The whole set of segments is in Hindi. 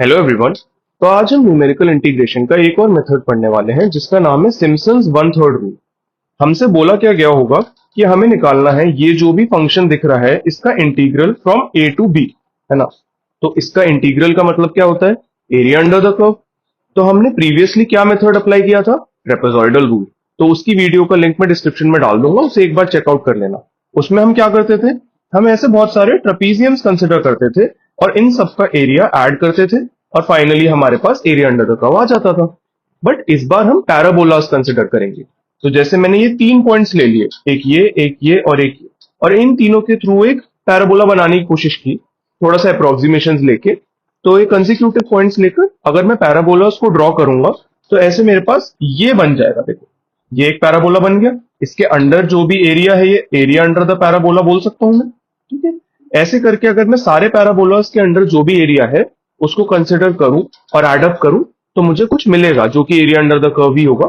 Hello everyone. तो आज हम न्यूमेरिकल इंटीग्रेशन का एक और मेथड पढ़ने वाले हैं जिसका नाम है सिम्पसन्स वन थर्ड रूल। हमसे बोला क्या गया होगा कि हमें निकालना है ये जो भी फंक्शन दिख रहा है इसका integral from A to B, है ना। तो इसका इंटीग्रल का मतलब क्या होता है? Area under the curve. तो हमने प्रीवियसली क्या मेथड अप्लाई किया था? Trapezoidal rule. तो उसकी वीडियो का लिंक मैं डिस्क्रिप्शन में डाल दूंगा, उसे एक बार चेकआउट कर लेना। उसमें हम क्या करते थे? हम ऐसे बहुत सारे ट्रेपीजियम्स कंसिडर करते थे और इन सबका एरिया ऐड करते थे और फाइनली हमारे पास एरिया अंडर द कर्व आ जाता था। बट इस बार हम पैराबोलास कंसिडर करेंगे। तो जैसे मैंने ये तीन पॉइंट्स ले लिए, एक ये और एक ये, और इन तीनों के थ्रू एक पैराबोला बनाने की कोशिश की, थोड़ा सा अप्रोक्सीमेशन लेके। तो ये कंसिक्यूटिव पॉइंट्स लेकर अगर मैं पैराबोलास को ड्रॉ करूंगा तो ऐसे मेरे पास ये बन जाएगा। देखो, ये एक पैराबोला बन गया। इसके अंडर जो भी एरिया है ये एरिया अंडर द पैराबोला बोल सकता हूं मैं। ठीक है। ऐसे करके अगर मैं सारे पैराबोलास के अंडर जो भी एरिया है उसको कंसिडर करूं और एड अप करूं तो मुझे कुछ मिलेगा जो कि एरिया अंडर द कर्व ही होगा।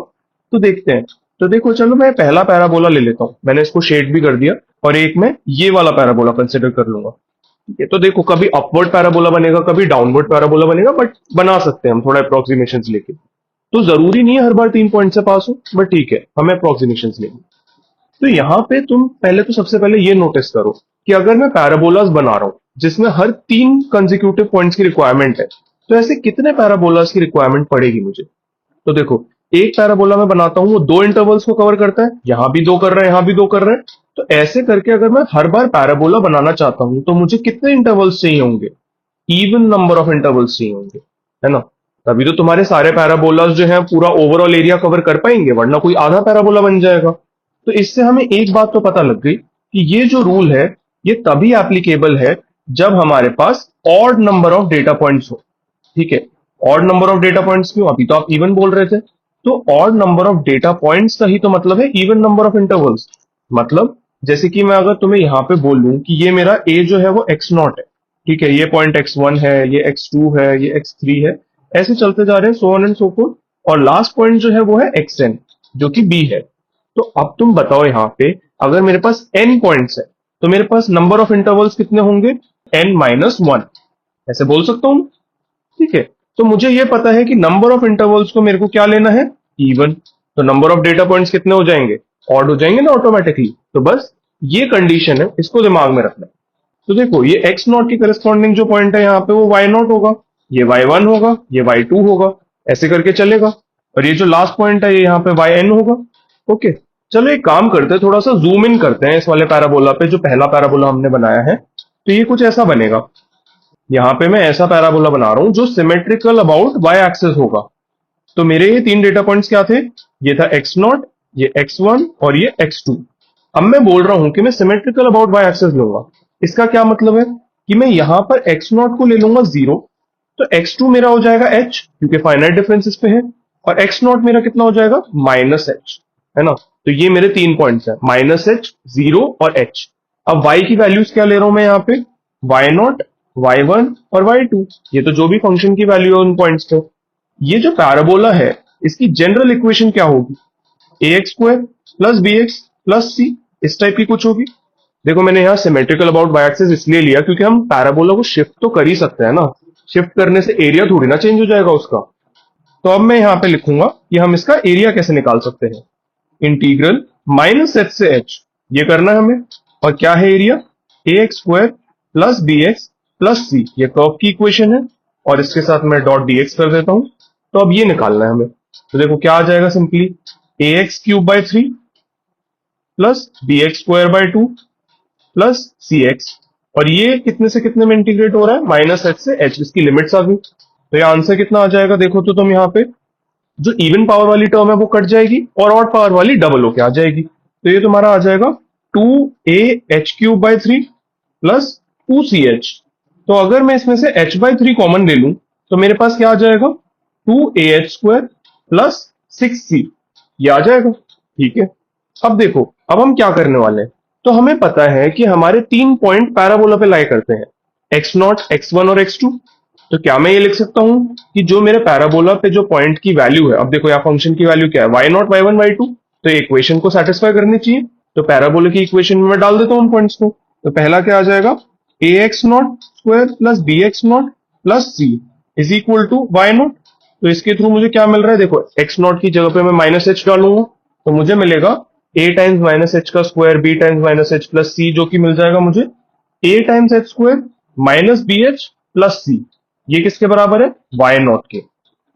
तो देखते हैं। तो देखो, चलो मैं पहला पैराबोला ले लेता हूं, मैंने इसको शेड भी कर दिया, और एक मैं ये वाला पैराबोला कंसिडर कर लूंगा। ठीक है। तो देखो, कभी अपवर्ड पैराबोला बनेगा, कभी डाउनवर्ड पैराबोला बनेगा, बट बना सकते हैं हम थोड़ा अप्रोक्सीमेशन लेके। तो जरूरी नहीं है हर बार 3 पॉइंट से पास हो, बट ठीक है, हमें अप्रोक्सीमेशन लेंगे। तो यहाँ पे तुम पहले तो सबसे पहले ये नोटिस करो कि अगर मैं पैराबोलास बना रहा हूं जिसमें हर 3 कंसेक्यूटिव पॉइंट्स की रिक्वायरमेंट है, तो ऐसे कितने पैराबोलास की रिक्वायरमेंट पड़ेगी मुझे? तो देखो, एक पैराबोला मैं बनाता हूं वो 2 इंटरवल्स को कवर करता है, यहां भी 2 कर रहा है, यहां भी 2 कर रहा है। तो ऐसे करके अगर मैं हर बार पैराबोला बनाना चाहता हूं तो मुझे कितने इंटरवल्स चाहिए होंगे? इवन नंबर ऑफ इंटरवल्स चाहिए होंगे, है ना। तभी तो तुम्हारे सारे पैराबोलास जो है पूरा ओवरऑल एरिया कवर कर पाएंगे, वरना कोई आधा पैराबोला बन जाएगा। तो इससे हमें एक बात तो पता लग गई कि ये जो रूल है ये तभी एप्लीकेबल है जब हमारे पास odd number of data points हो। ठीक है। Odd number of data points क्यों? अभी तो आप इवन बोल रहे थे। तो odd number of data points का ही तो मतलब है इवन नंबर ऑफ इंटरवल्स। मतलब जैसे कि मैं अगर तुम्हें यहां पे बोलूं कि ये मेरा ए जो है वो एक्स नॉट है, ठीक है, ये पॉइंट x1 है, ये x2 है, ये x3 है, ऐसे चलते जा रहे हैं, so on and so fourth. और लास्ट पॉइंट जो है वो है xn, जो कि b है। तो अब तुम बताओ, यहाँ पे अगर मेरे पास n पॉइंट्स है तो मेरे पास नंबर ऑफ इंटरवल्स कितने होंगे? n-1, ऐसे बोल सकता हूं। ठीक है। तो मुझे ये पता है कि नंबर ऑफ इंटरवल्स को मेरे को क्या लेना है? इवन। तो नंबर ऑफ डेटा पॉइंट्स कितने हो जाएंगे? ऑड हो जाएंगे ना ऑटोमेटिकली। तो बस ये कंडीशन है, इसको दिमाग में रखना। तो देखो, ये एक्स नॉट की करस्पॉन्डिंग जो पॉइंट है यहाँ पे वो वाई नॉट होगा, ये वाई वन होगा, ये वाई टू होगा, ऐसे करके चलेगा। और ये जो लास्ट पॉइंट है ये यहाँ पे वाई एन होगा। ओके। चलो एक काम करते हैं, थोड़ा सा जूम इन करते हैं इस वाले पैराबोला पे, जो पहला पैराबोला हमने बनाया है। तो ये कुछ ऐसा बनेगा। यहाँ पे मैं ऐसा पैराबोला बना रहा हूं जो सिमेट्रिकल अबाउट वाई एक्सेस होगा। तो मेरे ये 3 डेटा पॉइंट्स क्या थे? ये था एक्स नॉट, ये x1 और ये x2। अब मैं बोल रहा हूं कि मैं सिमेट्रिकल अबाउट वाई एक्सेस लूंगा। इसका क्या मतलब है कि मैं यहां पर x नॉट को ले लूंगा 0, तो x2 मेरा हो जाएगा h, क्योंकि फाइनाइट डिफरेंस इस पे है, और x नॉट मेरा कितना हो जाएगा? -h, है ना। तो ये मेरे 3 पॉइंट्स है, -h, 0 और h। अब y की वैल्यूज क्या ले रहा हूं मैं यहाँ पे? y0, y1 और y2। ये तो जो भी फंक्शन की वैल्यू है उन पॉइंट्स पे। ये जो पैराबोला है इसकी जनरल इक्वेशन क्या होगी? ax² plus bx plus c, इस टाइप की कुछ होगी। देखो, मैंने यहाँ सिमेट्रिकल अबाउट वाई एक्सिस इसलिए लिया क्योंकि हम पैराबोला को शिफ्ट तो कर ही सकते हैं ना। शिफ्ट करने से एरिया थोड़ी ना चेंज हो जाएगा उसका। तो अब मैं यहाँ पे लिखूंगा कि हम इसका एरिया कैसे निकाल सकते हैं। इंटीग्रल -h से h, ये करना है हमें। और क्या है area? ax² plus bx plus c, ये कर्व की इक्वेशन है, और इसके साथ मैं डॉट dx कर देता हूं। तो अब ये निकालना है हमें। तो देखो क्या आ जाएगा, simply ax³ 3 plus bx² 2 plus cx, और ये कितने से कितने में इंटीग्रेट हो रहा है? -h से h, इसकी लिमिट्स आ गई। तो ये आंसर कितना आ जाएगा? देखो तो तुम यहाँ पे जो इवन पावर वाली टर्म है वो कट जाएगी और ऑड पावर वाली डबल होके आ जाएगी। तो ये तुम्हारा आ जाएगा 2ah³ 3 प्लस 2ch। तो अगर मैं इसमें से h/3 कॉमन ले लूं तो मेरे पास क्या आ जाएगा? 2ah² प्लस 6c, ये आ जाएगा। ठीक है। अब देखो, अब हम क्या करने वाले हैं। तो हमें पता है कि हमारे 3 पॉइंट पैराबोला पे लाई करते हैं, x0, x1 और x2। तो क्या मैं ये लिख सकता हूं कि जो मेरे पैराबोला पे जो पॉइंट की वैल्यू है, अब देखो यहाँ फंक्शन की वैल्यू क्या है? y0, y1, y2। तो ये इक्वेशन को सेटिस्फाई करनी चाहिए। तो पैराबोला की इक्वेशन में मैं डाल देता हूं उन पॉइंट्स को। तो पहला क्या आ जाएगा? ax0² plus bx0 plus c। Is equal to Y nought. तो इसके थ्रू मुझे क्या मिल रहा है, देखो एक्स नॉट की जगह पे मैं माइनस एच डालूंगा तो मुझे मिलेगा ए टाइम्स माइनस एच का square B times minus H plus C, जो कि मिल जाएगा मुझे A times H square minus B H plus C. ये किसके बराबर है, वाई नॉट के।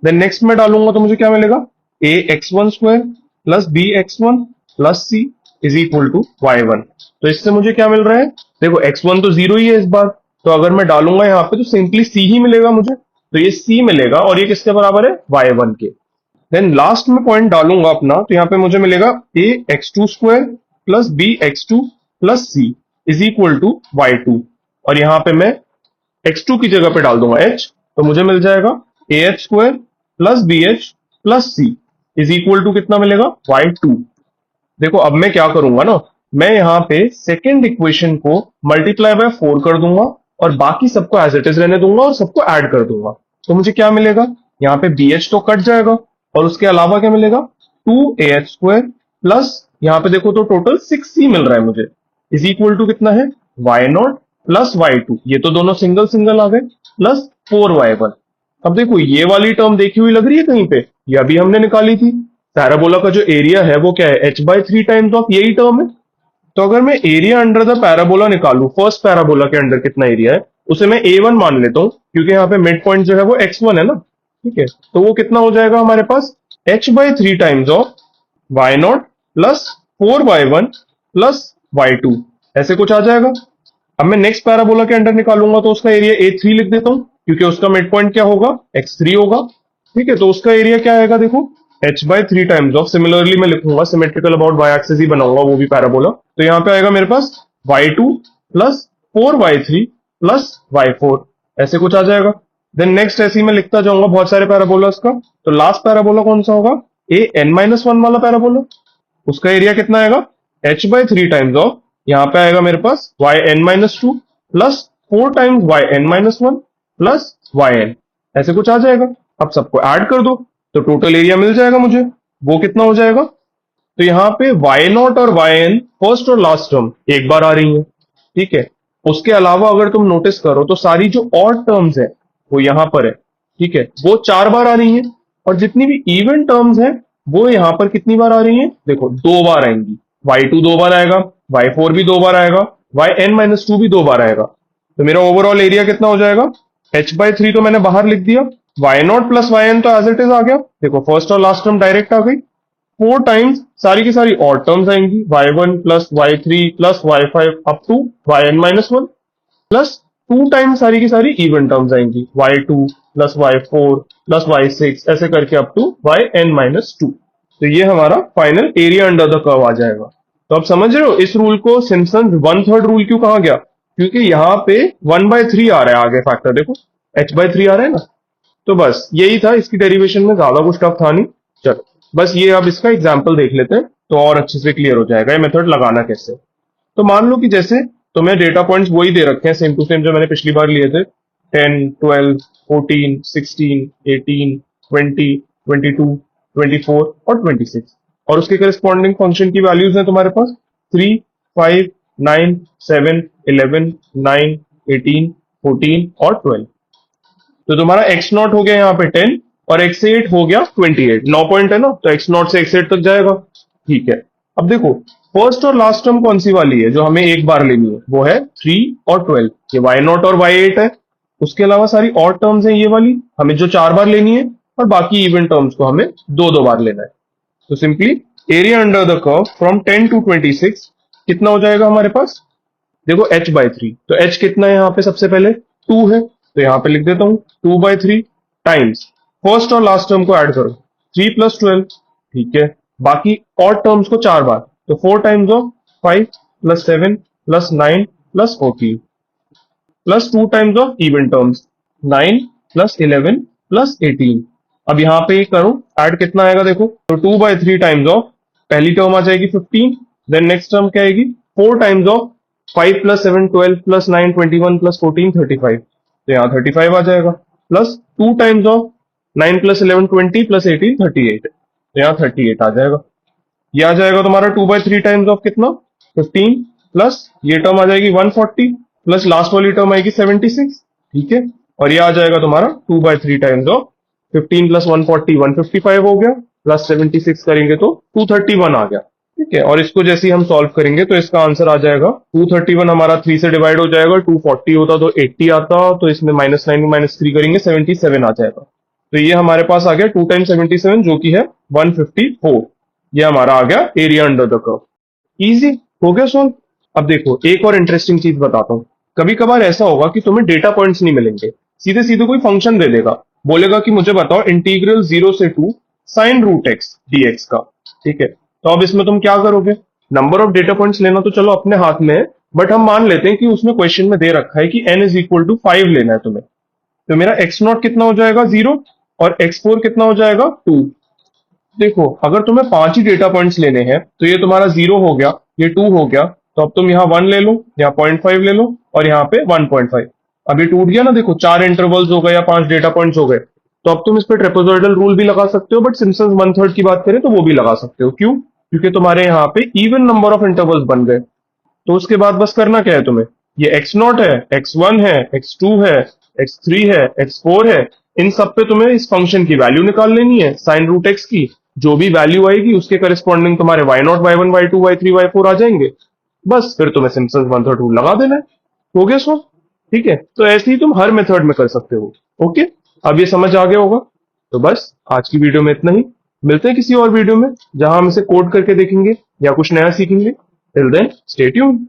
देन नेक्स्ट में डालूंगा तो मुझे क्या मिलेगा, A X one square plus B X one plus C is equal to Y one. तो इससे मुझे क्या मिल रहा है, देखो एक्स वन तो जीरो ही है इस बार, तो अगर मैं डालूंगा यहाँ पे तो सिंपली सी ही मिलेगा मुझे, तो ये सी मिलेगा और ये किसके बराबर है, वाई वन के। देन लास्ट में पॉइंट डालूंगा अपना तो यहाँ पे मुझे मिलेगा A X two square plus B X two plus C is equal to Y two, और यहाँ पे मैं x2 की जगह पे डाल दूंगा h, तो मुझे मिल जाएगा A H square plus B H plus C is equal to कितना मिलेगा, y2। देखो अब मैं क्या करूंगा ना, मैं यहाँ पे सेकेंड इक्वेशन को मल्टीप्लाई बाय 4 कर दूंगा और बाकी सबको एज इट इज रहने दूंगा और सबको ऐड कर दूंगा। तो मुझे क्या मिलेगा, यहाँ पे बी एच तो कट जाएगा और उसके अलावा क्या मिलेगा, 2 AH स्क्वायर प्लस यहाँ पे देखो तो टोटल 6C मिल रहा है मुझे, इज इक्वल टू कितना है, Y nought plus Y two, ये तो दोनों सिंगल सिंगल आ गए, प्लस 4y1। अब देखो ये वाली टर्म देखी हुई लग रही है कहीं पे, ये अभी हमने निकाली थी। पैराबोला का जो एरिया है वो क्या है, h/3 टाइम्स ऑफ यही टर्म है। तो अगर मैं एरिया अंडर द पैराबोला निकालू, फर्स्ट पैराबोला के अंडर कितना एरिया है उसे मैं A1 मान लेता हूँ, क्योंकि यहाँ पे मिड पॉइंट जो है वो x1 है ना, ठीक है। तो वो कितना हो जाएगा हमारे पास, h/3 times of Y nought plus 4y1 plus y2, ऐसे कुछ आ जाएगा। अब मैं नेक्स्ट पैराबोला के अंडर निकालूंगा तो उसका एरिया A3 लिख देता हूं, क्योंकि उसका मिड पॉइंट क्या होगा, x3 होगा, ठीक है। तो उसका एरिया क्या आएगा, देखो h/3 टाइम्स ऑफ, सिमिलरली मैं लिखूंगा सिमेट्रिकल अबाउट y एक्सिस ही बनाऊंगा वो भी पैराबोला, तो यहाँ पे आएगा मेरे पास y2 plus 4y3 plus y4, ऐसे कुछ आ जाएगा। देन नेक्स्ट ऐसे ही मैं लिखता जाऊंगा बहुत सारे पैराबोलास का। तो लास्ट पैराबोला कौन सा होगा, an-1 वाला पैराबोला, उसका एरिया कितना आएगा, h/3 टाइम्स ऑफ, यहाँ पे आएगा मेरे पास yn-2 plus 4 times yn-1 plus yn, ऐसे कुछ आ जाएगा। अब सबको ऐड कर दो तो टोटल एरिया मिल जाएगा मुझे, वो कितना हो जाएगा, तो यहाँ पे y नॉट और yn फर्स्ट और लास्ट टर्म एक बार आ रही है, ठीक है। उसके अलावा अगर तुम नोटिस करो तो सारी जो ऑड टर्म्स है वो यहाँ पर है, ठीक है, वो 4 बार आ रही है, और जितनी भी इवन टर्म्स है वो यहाँ पर कितनी बार आ रही है, देखो 2 बार आएंगी, y2 2 बार आएगा, y4 भी 2 बार आएगा, yn-2 भी 2 बार आएगा। तो मेरा ओवरऑल एरिया कितना हो जाएगा, h/3 तो मैंने बाहर लिख दिया, y नॉट प्लस yn तो एज इट इज आ गया, देखो फर्स्ट और लास्ट टर्म डायरेक्ट आ गई, 4 टाइम्स सारी की सारी ऑड टर्म्स आएंगी, y1 plus y3 plus y5 up to yn-1 plus 2 times सारी की सारी इवन टर्म्स आएंगी, y2 plus y4 plus y6 ऐसे करके अप टू yn-2। तो ये हमारा final area under the curve आ जाएगा। तो आप समझ रहे हो इस रूल को सिम्पसन 1/3 रूल क्यों कहा गया, क्योंकि यहाँ पे 1/3 आ रहा है आगे फैक्टर, देखो h/3 आ रहा है ना। तो बस यही था, इसकी डेरिवेशन में ज्यादा कुछ टफ था नहीं। चलो बस ये अब इसका एग्जाम्पल देख लेते हैं तो और अच्छे से क्लियर हो जाएगा ये मेथड लगाना कैसे। तो मान लो कि जैसे तुम्हें डेटा पॉइंट्स वही दे रखे हैं सेम टू सेम जो मैंने पिछली बार लिए थे, 10, 12, 14, 16, 18, 20, 22, 24 और 26, और उसके करस्पॉन्डिंग फंक्शन की वैल्यूज हैं तुम्हारे पास 3, 5, 9, 7, 11, 9, 18, 14 और 12। तो तुम्हारा x नॉट हो गया यहाँ पे 10 और x8 हो गया 28, 9 पॉइंट है ना, तो x नॉट से x8 तक जाएगा, ठीक है। अब देखो फर्स्ट और लास्ट टर्म कौन सी वाली है जो हमें एक बार लेनी है, वो है 3 और 12, ये y नॉट और y8 है। उसके अलावा सारी और टर्म्स हैं ये वाली, हमें जो 4 बार लेनी है, और बाकी इवन टर्म्स को हमें 2-2 बार लेना है। तो simply area under the curve from 10 to 26 कितना हो जाएगा हमारे पास, देखो h/3, तो h कितना है यहाँ पे, सबसे पहले 2 है, तो यहाँ पे लिख देता हूँ 2/3 टाइम्स फर्स्ट और लास्ट टर्म को ऐड करो 3 प्लस 12, ठीक है, बाकी और टर्म्स को 4 बार, तो 4 times of 5 plus 7 plus 9 plus 14 plus 2 times of even terms 9 plus 11 plus 18। अब यहाँ पे करो ऐड, कितना आएगा देखो, तो 2/3 टाइम्स ऑफ पहली टर्म आ जाएगी 15, देन नेक्स्ट टर्म क्या आएगी 4 times of 5 plus 7 12 plus 9 21 plus 14 35, तो यहाँ 35 आ जाएगा, plus 2 times of 9 plus 11 20 plus 18 38, तो यहाँ 38 आ जाएगा। ये आ जाएगा तुम्हारा 2/3 टाइम्स ऑफ कितना 15 प्लस ये टर्म आ जाएगी 140 प्लस लास्ट वाली टर्म आएगी 76, ठीक है। और ये आ जाएगा तुम्हारा 2/3 टाइम्स ऑफ 15 प्लस 140 155 हो गया, प्लस 76 करेंगे तो 231 आ गया। ठीक है, और इसको जैसे ही हम सॉल्व करेंगे तो इसका आंसर आ जाएगा 231 हमारा 3 से डिवाइड हो जाएगा, 240 होता तो 80 आता, तो इसमें -9 -3 करेंगे 77 आ जाएगा। तो ये हमारे पास आ गया 2 टाइम 77 जो कि है 154। ये हमारा आ गया area under the curve. Easy हो गया सॉल्व। अब देखो एक और इंटरेस्टिंग चीज बताता हूँ। कभी कभार ऐसा होगा कि तुम्हें डेटा पॉइंट्स नहीं मिलेंगे, सीधे सीधे कोई फंक्शन दे देगा, बोलेगा कि मुझे बताओ इंटीग्रल 0 से 2 साइन रूट एक्स डीएक्स का। ठीक है, तो अब इसमें तुम क्या करोगे? नंबर ऑफ डेटा पॉइंट्स लेना तो चलो अपने हाथ में है, बट हम मान लेते हैं कि उसमें क्वेश्चन में दे रखा है कि n इज इक्वल टू 5 लेना है तुम्हें। तो मेरा एक्स नॉट कितना हो जाएगा 0 और एक्स फोर कितना हो जाएगा 2। देखो अगर तुम्हें 5 ही डेटा पॉइंट्स लेने हैं तो ये तुम्हारा 0 हो गया, ये 2 हो गया, तो अब तुम यहाँ 1 ले लो, यहाँ 0.5 ले लो और यहाँ पे 1.5। अब ये टूट गया ना, देखो 4 इंटरवल्स हो गए या 5 डेटा पॉइंट्स हो गए। तो अब तुम इस पे ट्रेपेजॉइडल रूल भी लगा सकते हो, बट सिम्पसन्स वन थर्ड की बात करें तो वो भी लगा सकते हो। क्यों? क्योंकि तुम्हारे यहाँ पे इवन नंबर ऑफ इंटरवल्स बन गए। तो उसके बाद बस करना क्या है तुम्हें? ये एक्स नॉट है, एक्स वन है, एक्स टू है, एक्स थ्री है, एक्स फोर है, इन सब पे तुम्हें इस फंक्शन की वैल्यू निकाल लेनी है साइन रूट एक्स की। जो भी वैल्यू आएगी उसके करस्पॉन्डिंग तुम्हारे Y naught Y one Y two Y three Y four आ जाएंगे। बस फिर तुम्हें सिम्पसन्स वन थर्ड रूल लगा देना है, हो गया सो। ठीक है, तो ऐसे ही तुम हर मेथड में कर सकते हो। ओके, अब ये समझ आ गया होगा। तो बस आज की वीडियो में इतना ही। मिलते हैं किसी और वीडियो में जहां हम इसे कोड करके देखेंगे या कुछ नया सीखेंगे। Till then stay tuned.